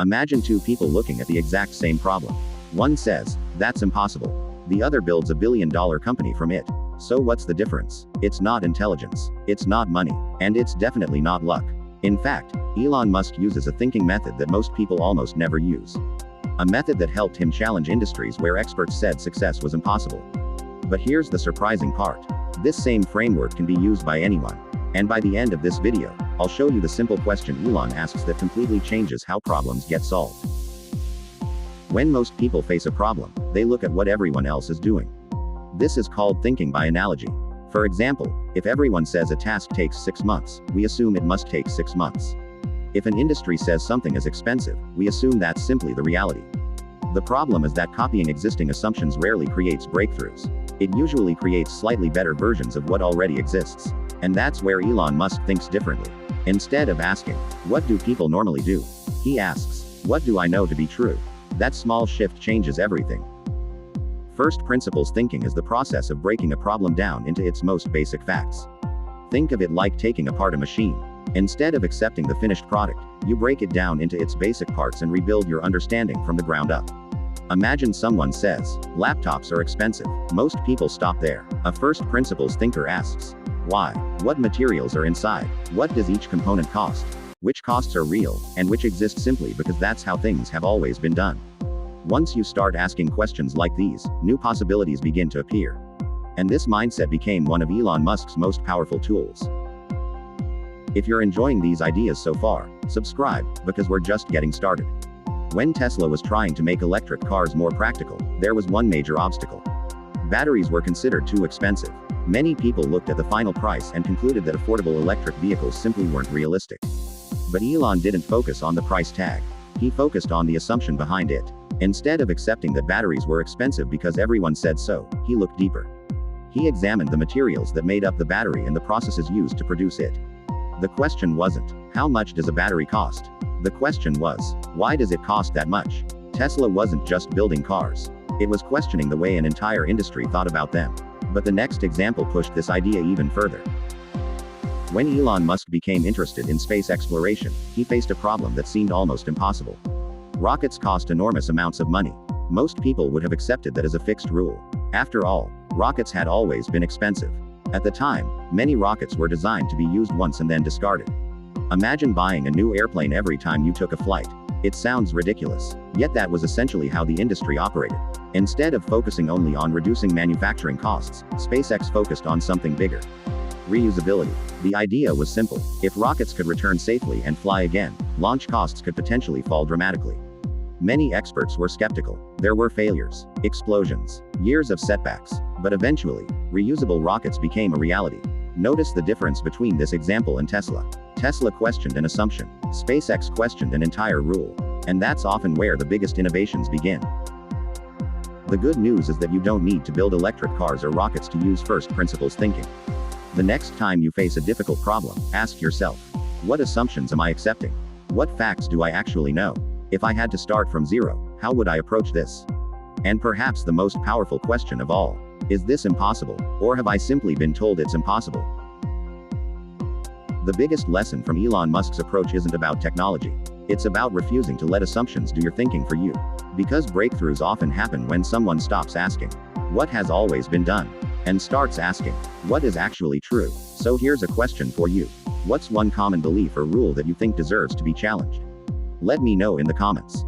Imagine two people looking at the exact same problem. One says, "That's impossible." The other builds a billion-dollar company from it. So what's the difference? It's not intelligence. It's not money. And it's definitely not luck. In fact, Elon Musk uses a thinking method that most people almost never use. A method that helped him challenge industries where experts said success was impossible. But here's the surprising part. This same framework can be used by anyone. And by the end of this video, I'll show you the simple question Elon asks that completely changes how problems get solved. When most people face a problem, they look at what everyone else is doing. This is called thinking by analogy. For example, if everyone says a task takes 6 months, we assume it must take 6 months. If an industry says something is expensive, we assume that's simply the reality. The problem is that copying existing assumptions rarely creates breakthroughs. It usually creates slightly better versions of what already exists. And that's where Elon Musk thinks differently. Instead of asking, "What do people normally do?" he asks, "What do I know to be true?" That small shift changes everything. First principles thinking is the process of breaking a problem down into its most basic facts. Think of it like taking apart a machine. Instead of accepting the finished product, you break it down into its basic parts and rebuild your understanding from the ground up. Imagine someone says, "Laptops are expensive." Most people stop there. A first principles thinker asks, why? What materials are inside? What does each component cost? Which costs are real, and which exist simply because that's how things have always been done? Once you start asking questions like these, new possibilities begin to appear. And this mindset became one of Elon Musk's most powerful tools. If you're enjoying these ideas so far, subscribe, because we're just getting started. When Tesla was trying to make electric cars more practical, there was one major obstacle. Batteries were considered too expensive. Many people looked at the final price and concluded that affordable electric vehicles simply weren't realistic. But Elon didn't focus on the price tag. He focused on the assumption behind it. Instead of accepting that batteries were expensive because everyone said so, he looked deeper. He examined the materials that made up the battery and the processes used to produce it. The question wasn't, how much does a battery cost? The question was, why does it cost that much? Tesla wasn't just building cars. It was questioning the way an entire industry thought about them. But the next example pushed this idea even further. When Elon Musk became interested in space exploration, he faced a problem that seemed almost impossible. Rockets cost enormous amounts of money. Most people would have accepted that as a fixed rule. After all, rockets had always been expensive. At the time, many rockets were designed to be used once and then discarded. Imagine buying a new airplane every time you took a flight. It sounds ridiculous. Yet that was essentially how the industry operated. Instead of focusing only on reducing manufacturing costs, SpaceX focused on something bigger. Reusability. The idea was simple. If rockets could return safely and fly again, launch costs could potentially fall dramatically. Many experts were skeptical. There were failures, explosions, years of setbacks. But eventually, reusable rockets became a reality. Notice the difference between this example and Tesla. Tesla questioned an assumption. SpaceX questioned an entire rule. And that's often where the biggest innovations begin. The good news is that you don't need to build electric cars or rockets to use first principles thinking. The next time you face a difficult problem, ask yourself, what assumptions am I accepting? What facts do I actually know? If I had to start from zero, how would I approach this? And perhaps the most powerful question of all, is this impossible, or have I simply been told it's impossible? The biggest lesson from Elon Musk's approach isn't about technology. It's about refusing to let assumptions do your thinking for you. Because breakthroughs often happen when someone stops asking, what has always been done? And starts asking, what is actually true? So here's a question for you. What's one common belief or rule that you think deserves to be challenged? Let me know in the comments.